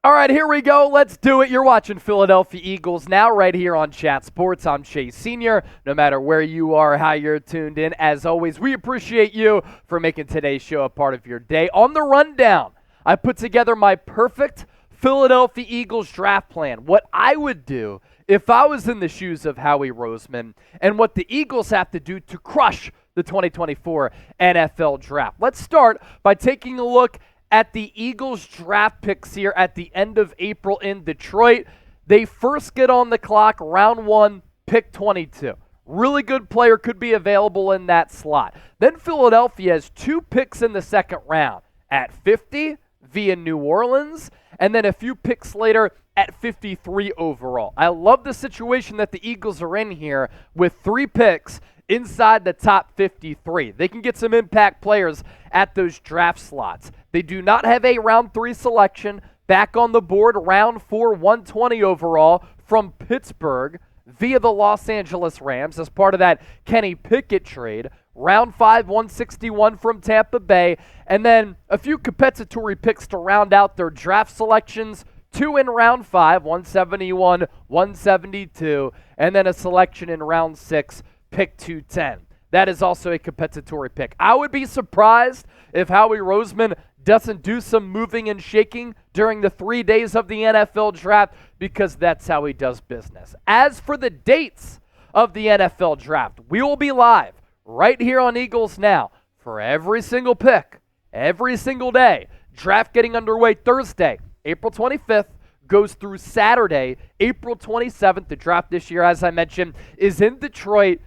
All right, here we go. Let's do it. You're watching Philadelphia Eagles now right here on Chat Sports. I'm Chase Sr. No matter where you are, how you're tuned in, as always, we appreciate you for making today's show a part of your day. On the rundown, I put together my perfect Philadelphia Eagles draft plan, what I would do if I was in the shoes of Howie Roseman, and what the Eagles have to do to crush the 2024 NFL Draft. Let's start by taking a look at the Eagles draft picks here at the end of April in Detroit. They first get on the clock, round 1, pick 22. Really good player could be available in that slot. Then Philadelphia has 2 picks in the second round at 50 via New Orleans, and then a few picks later at 53 overall. I love the situation that the Eagles are in here with 3 picks inside the top 53. They can get some impact players at those draft slots. They do not have a round 3 selection. Back on the board, round 4, 120 overall from Pittsburgh via the Los Angeles Rams as part of that Kenny Pickett trade. Round 5, 161 from Tampa Bay. And then a few compensatory picks to round out their draft selections. 2 in round 5, 171, 172. And then a selection in round 6, pick 210. That is also a compensatory pick. I would be surprised if Howie Roseman doesn't do some moving and shaking during the 3 days of the NFL Draft, because that's how he does business. As for the dates of the NFL Draft, we will be live right here on Eagles Now for every single pick, every single day. Draft getting underway Thursday, April 25th, goes through Saturday, April 27th. The draft this year, as I mentioned, is in Detroit.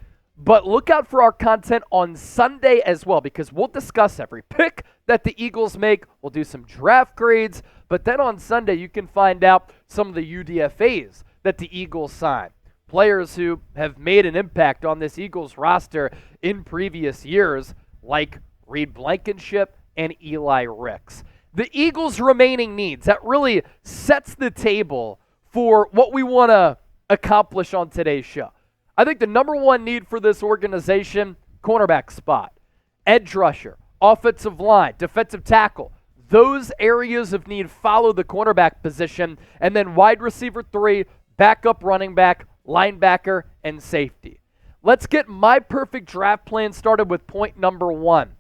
But look out for our content on Sunday as well, because we'll discuss every pick that the Eagles make. We'll do some draft grades. But then on Sunday, you can find out some of the UDFAs that the Eagles signed. Players who have made an impact on this Eagles roster in previous years, like Reed Blankenship and Eli Ricks. The Eagles' remaining needs, that really sets the table for what we want to accomplish on today's show. I think the number one need for this organization, cornerback spot, edge rusher, offensive line, defensive tackle. Those areas of need follow the cornerback position, and then wide receiver 3, backup running back, linebacker, and safety. Let's get my perfect draft plan started with point number 1.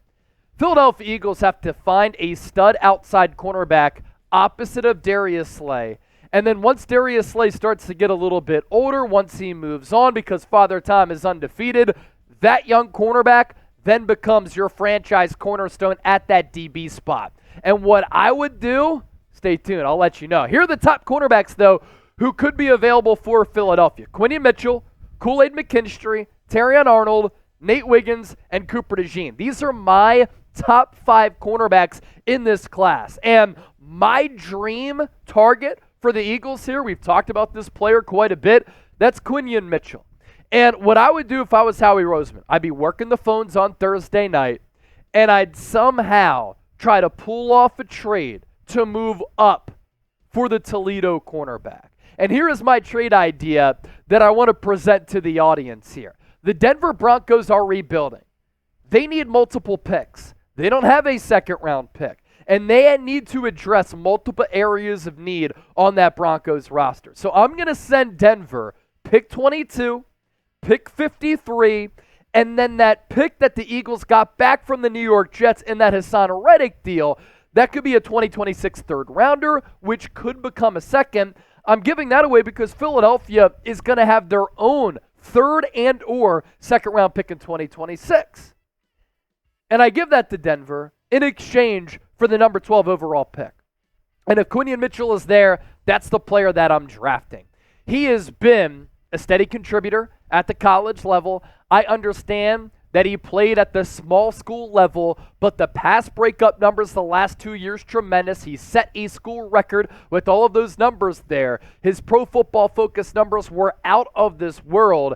Philadelphia Eagles have to find a stud outside cornerback opposite of Darius Slay. And then once Darius Slay starts to get a little bit older, once he moves on because Father Time is undefeated, that young cornerback then becomes your franchise cornerstone at that DB spot. And what I would do, stay tuned, I'll let you know. Here are the top cornerbacks, though, who could be available for Philadelphia. Quinyon Mitchell, Kool-Aid McKinstry, Terrion Arnold, Nate Wiggins, and Cooper DeJean. These are my top 5 cornerbacks in this class. And my dream target for the Eagles here, we've talked about this player quite a bit, that's Quinyon Mitchell. And what I would do if I was Howie Roseman, I'd be working the phones on Thursday night, and I'd somehow try to pull off a trade to move up for the Toledo cornerback. And here is my trade idea that I want to present to the audience here. The Denver Broncos are rebuilding. They need multiple picks. They don't have a second-round pick. And they need to address multiple areas of need on that Broncos roster. So I'm going to send Denver pick 22, pick 53, and then that pick that the Eagles got back from the New York Jets in that Hassan Reddick deal, that could be a 2026 third rounder, which could become a second. I'm giving that away because Philadelphia is going to have their own third and or second round pick in 2026. And I give that to Denver in exchange for the number 12 overall pick. And if Quinyon Mitchell is there, that's the player that I'm drafting. He has been a steady contributor at the college level. I understand that he played at the small school level, but the pass breakup numbers the last 2 years, tremendous. He set a school record with all of those numbers there. His Pro Football Focus numbers were out of this world.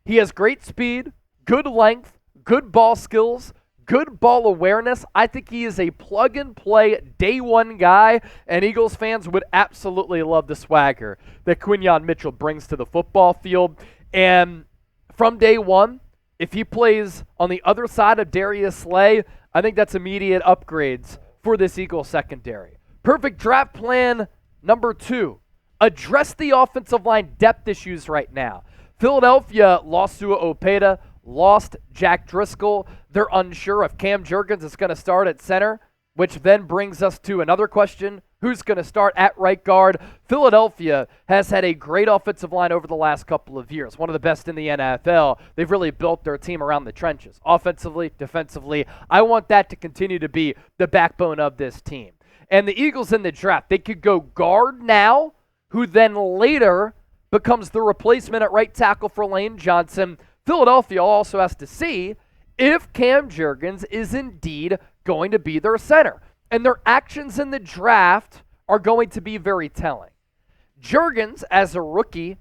He has great speed, good length, good ball skills, good ball awareness. I think he is a plug-and-play day one guy, and Eagles fans would absolutely love the swagger that Quinyon Mitchell brings to the football field. And from day one, if he plays on the other side of Darius Slay, I think that's immediate upgrades for this Eagles secondary. Perfect draft plan Number 2, address the offensive line depth issues right now. Philadelphia lost Sua Opeta, lost Jack Driscoll. They're unsure if Cam Jurgens is going to start at center, which then brings us to another question. Who's going to start at right guard? Philadelphia has had a great offensive line over the last couple of years, one of the best in the NFL. They've really built their team around the trenches, offensively, defensively. I want that to continue to be the backbone of this team. And the Eagles in the draft, they could go guard now, who then later becomes the replacement at right tackle for Lane Johnson. Philadelphia also has to see if Cam Jurgens is indeed going to be their center. And their actions in the draft are going to be very telling. Jurgens, as a rookie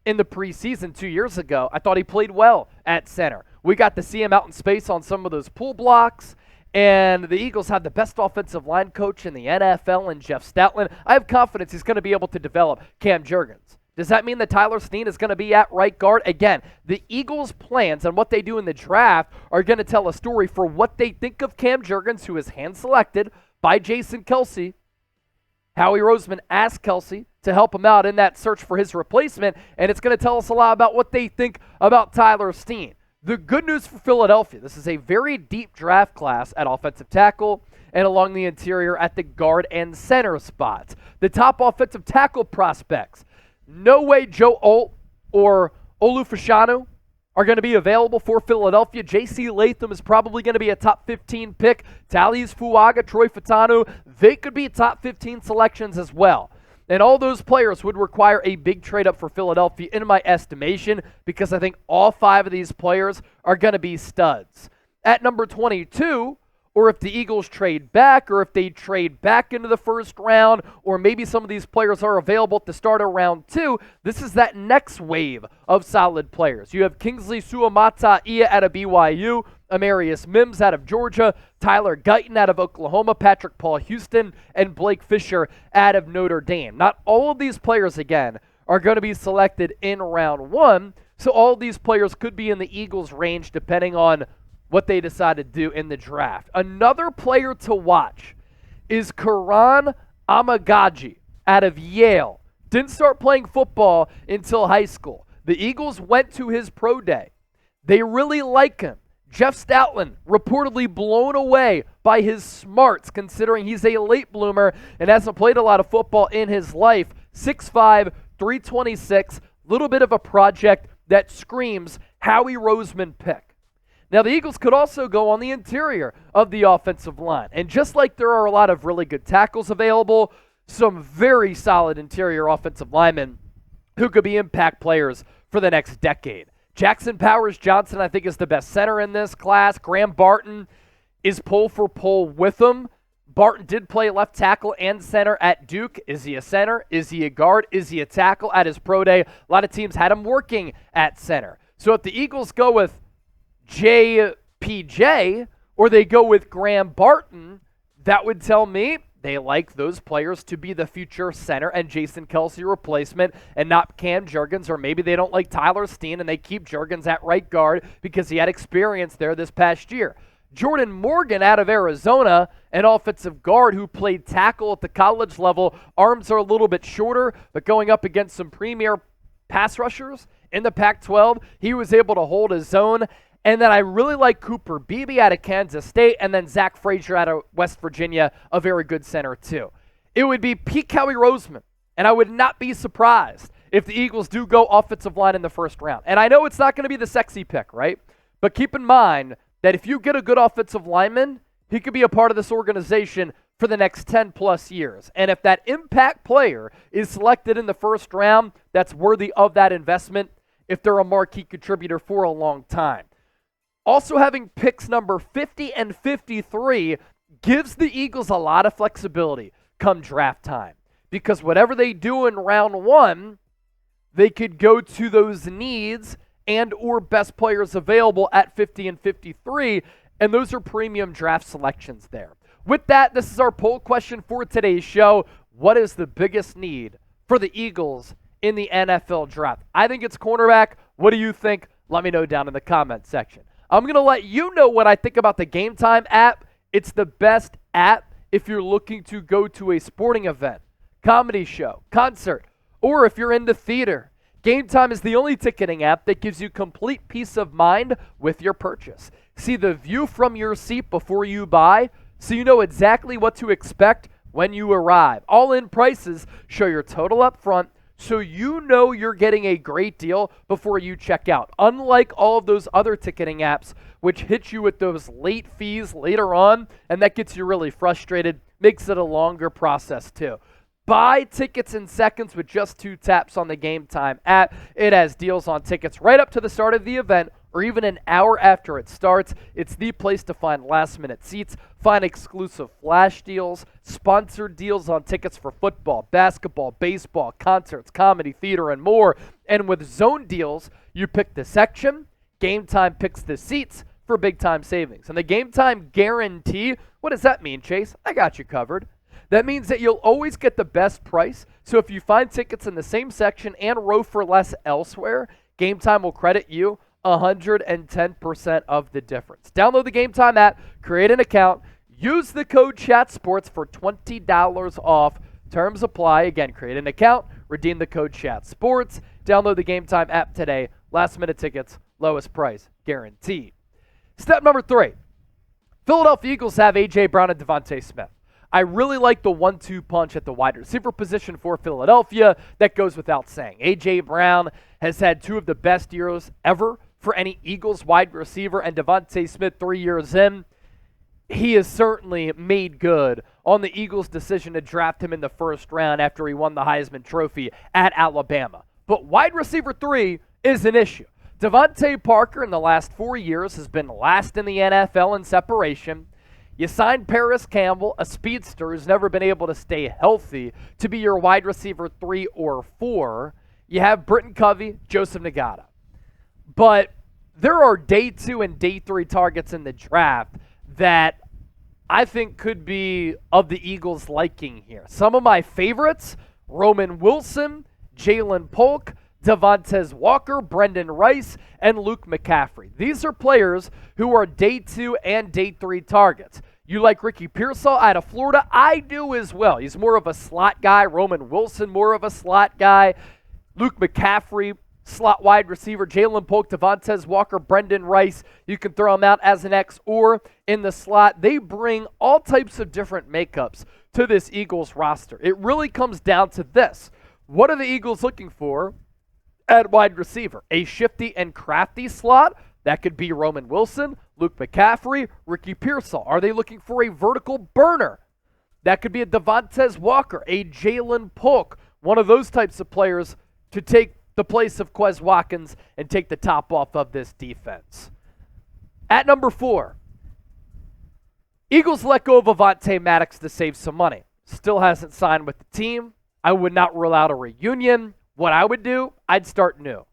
in the preseason 2 years ago, I thought he played well at center. We got to see him out in space on some of those pull blocks. And the Eagles have the best offensive line coach in the NFL in Jeff Stoutland. I have confidence he's going to be able to develop Cam Jurgens. Does that mean that Tyler Steen is going to be at right guard? Again, the Eagles' plans and what they do in the draft are going to tell a story for what they think of Cam Jurgens, who is hand-selected by Jason Kelce. Howie Roseman asked Kelce to help him out in that search for his replacement, and it's going to tell us a lot about what they think about Tyler Steen. The good news for Philadelphia, this is a very deep draft class at offensive tackle and along the interior at the guard and center spots. The top offensive tackle prospects, no way Joe Alt or Olu Fashanu are going to be available for Philadelphia. J.C. Latham is probably going to be a top 15 pick. Talius Fuaga, Troy Fatanu, they could be top 15 selections as well. And all those players would require a big trade up for Philadelphia in my estimation, because I think all 5 of these players are going to be studs. At number 22, or if the Eagles trade back, or if they trade back into the first round, or maybe some of these players are available at the start of round 2, this is that next wave of solid players. You have Kingsley Suamataia out of BYU, Amarius Mims out of Georgia, Tyler Guyton out of Oklahoma, Patrick Paul Houston, and Blake Fisher out of Notre Dame. Not all of these players, again, are going to be selected in round 1, so all of these players could be in the Eagles' range depending on what they decide to do in the draft. Another player to watch is Karan Amagaji out of Yale. Didn't start playing football until high school. The Eagles went to his pro day. They really like him. Jeff Stoutland reportedly blown away by his smarts, considering he's a late bloomer and hasn't played a lot of football in his life. 6'5", 326, little bit of a project that screams Howie Roseman pick. Now, the Eagles could also go on the interior of the offensive line. And just like there are a lot of really good tackles available, some very solid interior offensive linemen who could be impact players for the next decade. Jackson Powers Johnson, I think, is the best center in this class. Graham Barton is pole for pole with him. Barton did play left tackle and center at Duke. Is he a center? Is he a guard? Is he a tackle? At his pro day, a lot of teams had him working at center. So if the Eagles go with JPJ or they go with Graham Barton, that would tell me they like those players to be the future center and Jason Kelce replacement and not Cam Jurgens, or maybe they don't like Tyler Steen and they keep Jurgens at right guard because he had experience there this past year. Jordan Morgan out of Arizona, an offensive guard who played tackle at the college level. Arms are a little bit shorter, but going up against some premier pass rushers in the Pac-12, he was able to hold his own. And then I really like Cooper Beebe out of Kansas State, and then Zach Frazier out of West Virginia, a very good center too. It would be peak Howie Roseman, and I would not be surprised if the Eagles do go offensive line in the first round. And I know it's not going to be the sexy pick, right? But keep in mind that if you get a good offensive lineman, he could be a part of this organization for the next 10 plus years. And if that impact player is selected in the first round, that's worthy of that investment if they're a marquee contributor for a long time. Also, having picks number 50 and 53 gives the Eagles a lot of flexibility come draft time, because whatever they do in round 1, they could go to those needs and or best players available at 50 and 53, and those are premium draft selections there. With that, this is our poll question for today's show. What is the biggest need for the Eagles in the NFL draft? I think it's cornerback. What do you think? Let me know down in the comment section. I'm going to let you know what I think about the Game Time app. It's the best app if you're looking to go to a sporting event, comedy show, concert, or if you're into theater, Game Time is the only ticketing app that gives you complete peace of mind with your purchase. See the view from your seat before you buy, so you know exactly what to expect when you arrive. All-in prices show your total up front, so you know you're getting a great deal before you check out. Unlike all of those other ticketing apps, which hit you with those late fees later on, and that gets you really frustrated, makes it a longer process too. Buy tickets in seconds with just 2 taps on the Game Time app. It has deals on tickets right up to the start of the event or even an hour after it starts. It's the place to find last-minute seats, find exclusive flash deals, sponsored deals on tickets for football, basketball, baseball, concerts, comedy, theater, and more. And with zone deals, you pick the section, Game Time picks the seats for big-time savings. And the Game Time guarantee, what does that mean, Chase? I got you covered. That means that you'll always get the best price. So if you find tickets in the same section and row for less elsewhere, Game Time will credit you 110% of the difference. Download the Game Time app, create an account, use the code CHATSPORTS for $20 off. Terms apply. Again, create an account, redeem the code CHATSPORTS. Download the Game Time app today. Last minute tickets, lowest price guaranteed. Step number 3. Philadelphia Eagles have A.J. Brown and DeVonta Smith. I really like the 1-2 punch at the wide receiver position for Philadelphia. That goes without saying. A.J. Brown has had 2 of the best years ever for any Eagles wide receiver, and DeVonta Smith 3 years in, he has certainly made good on the Eagles' decision to draft him in the first round after he won the Heisman Trophy at Alabama. But wide receiver 3 is an issue. Devontae Parker in the last 4 years has been last in the NFL in separation. You signed Paris Campbell, a speedster who's never been able to stay healthy, to be your wide receiver 3 or 4. You have Britton Covey, Joseph Nagata. But there are day 2 and day 3 targets in the draft that I think could be of the Eagles' liking here. Some of my favorites, Roman Wilson, Jalen Polk, Devontae Walker, Brendan Rice, and Luke McCaffrey. These are players who are day 2 and day 3 targets. You like Ricky Pearsall out of Florida? I do as well. He's more of a slot guy. Roman Wilson, more of a slot guy. Luke McCaffrey, slot wide receiver. Jalen Polk, Devontae Walker, Brendan Rice. You can throw them out as an X or in the slot. They bring all types of different makeups to this Eagles roster. It really comes down to this. What are the Eagles looking for at wide receiver? A shifty and crafty slot? That could be Roman Wilson, Luke McCaffrey, Ricky Pearsall. Are they looking for a vertical burner? That could be a Devontae Walker, a Jalen Polk, one of those types of players to take the place of Quez Watkins and take the top off of this defense. At number 4, Eagles let go of Avonte Maddox to save some money. Still hasn't signed with the team. I would not rule out a reunion. What I would do, I'd start new.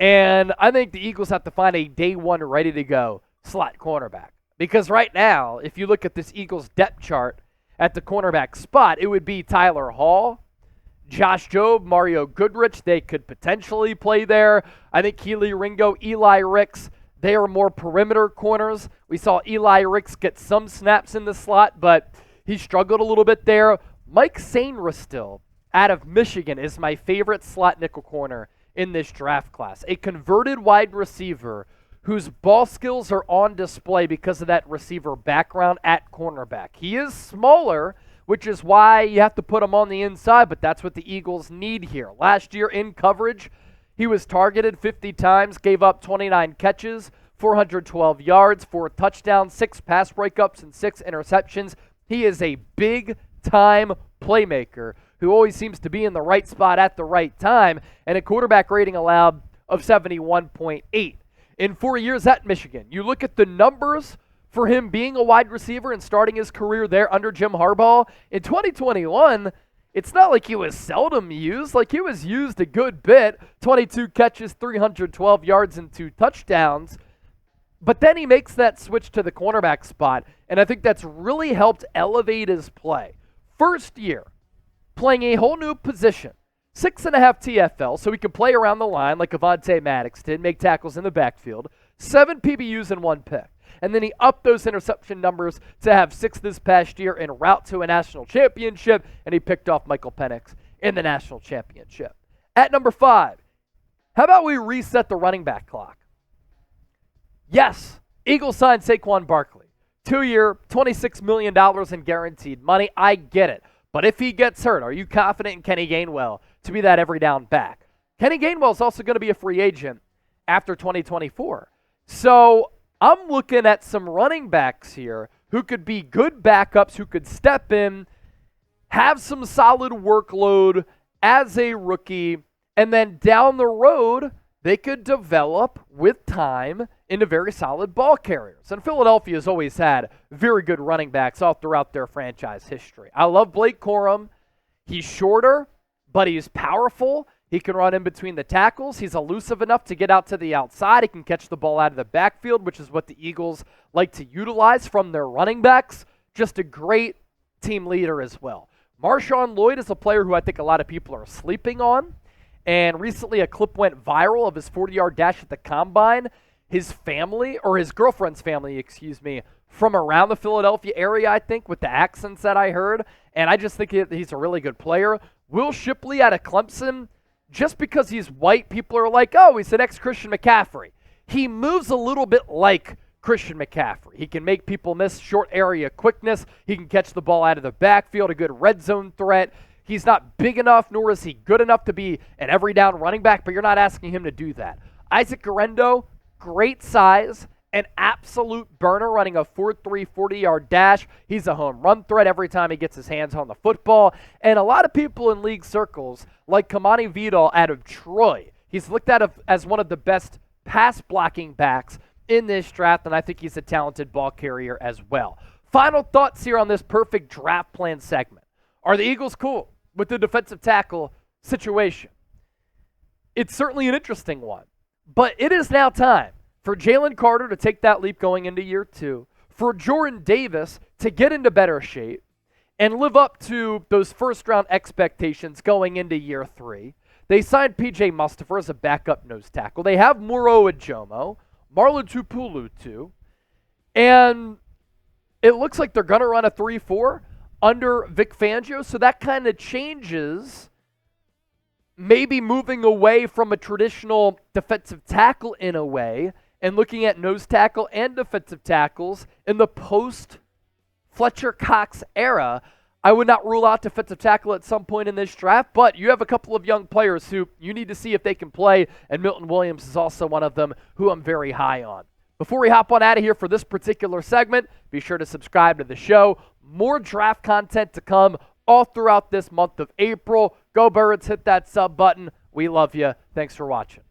And I think the Eagles have to find a day 1 ready to go slot cornerback. Because right now, if you look at this Eagles depth chart at the cornerback spot, it would be Tyler Hall, Josh Jobe, Mario Goodrich. They could potentially play there. I think Keely Ringo, Eli Ricks, they are more perimeter corners. We saw Eli Ricks get some snaps in the slot, but he struggled a little bit there. Mike Sainristil still out of Michigan is my favorite slot nickel corner in this draft class. A converted wide receiver whose ball skills are on display because of that receiver background at cornerback. He is smaller, which is why you have to put him on the inside, but that's what the Eagles need here. Last year in coverage, he was targeted 50 times, gave up 29 catches, 412 yards, 4 touchdowns, 6 pass breakups, and 6 interceptions. He is a big-time playmaker who always seems to be in the right spot at the right time, and a quarterback rating allowed of 71.8. In 4 years at Michigan, you look at the numbers for him being a wide receiver and starting his career there under Jim Harbaugh. In 2021, it's not like he was seldom used. Like, he was used a good bit. 22 catches, 312 yards, and 2 touchdowns. But then he makes that switch to the cornerback spot, and I think that's really helped elevate his play. First year, playing a whole new position. 6.5 TFL, so he can play around the line like Avonte Maddox did, make tackles in the backfield. 7 PBUs and 1 pick. and then he upped those interception numbers to have 6 this past year en route to a national championship, and he picked off Michael Penix in the national championship. At number 5, how about we reset the running back clock? Yes, Eagles signed Saquon Barkley. 2-year, $26 million in guaranteed money. I get it. But if he gets hurt, are you confident in Kenny Gainwell to be that every down back? Kenny Gainwell is also going to be a free agent after 2024. So I'm looking at some running backs here who could be good backups, who could step in, have some solid workload as a rookie, and then down the road, they could develop with time into very solid ball carriers. And Philadelphia has always had very good running backs all throughout their franchise history. I love Blake Corum. He's shorter, but he's powerful. He can run in between the tackles. He's elusive enough to get out to the outside. He can catch the ball out of the backfield, which is what the Eagles like to utilize from their running backs. Just a great team leader as well. Marshawn Lloyd is a player who I think a lot of people are sleeping on. And recently a clip went viral of his 40-yard dash at the Combine. His family, or his girlfriend's family, from around the Philadelphia area, I think, with the accents that I heard. And I just think he's a really good player. Will Shipley out of Clemson, just because he's white, people are like, oh, he's an ex-Christian McCaffrey. He moves a little bit like Christian McCaffrey. He can make people miss short area quickness. He can catch the ball out of the backfield, a good red zone threat. He's not big enough, nor is he good enough to be an every down running back, but you're not asking him to do that. Isaac Guerendo, great size, an absolute burner running a 4.3 40-yard dash. He's a home run threat every time he gets his hands on the football. And a lot of people in league circles, like Kamani Vidal out of Troy, he's looked at as one of the best pass blocking backs in this draft, and I think he's a talented ball carrier as well. Final thoughts here on this perfect draft plan segment. Are the Eagles cool with the defensive tackle situation? It's certainly an interesting one. But it is now time for Jalen Carter to take that leap going into year 2, for Jordan Davis to get into better shape and live up to those first-round expectations going into year 3. They signed P.J. Mustipher as a backup nose tackle. They have Moro Ajomo, Marlon Tupulutu, and it looks like they're going to run a 3-4 under Vic Fangio, so that kind of changes, maybe moving away from a traditional defensive tackle in a way and looking at nose tackle and defensive tackles in the post-Fletcher Cox era. I would not rule out defensive tackle at some point in this draft, but you have a couple of young players who you need to see if they can play, and Milton Williams is also one of them who I'm very high on. Before we hop on out of here for this particular segment, be sure to subscribe to the show. More draft content to come all throughout this month of April. Go Birds, hit that sub button. We love you. Thanks for watching.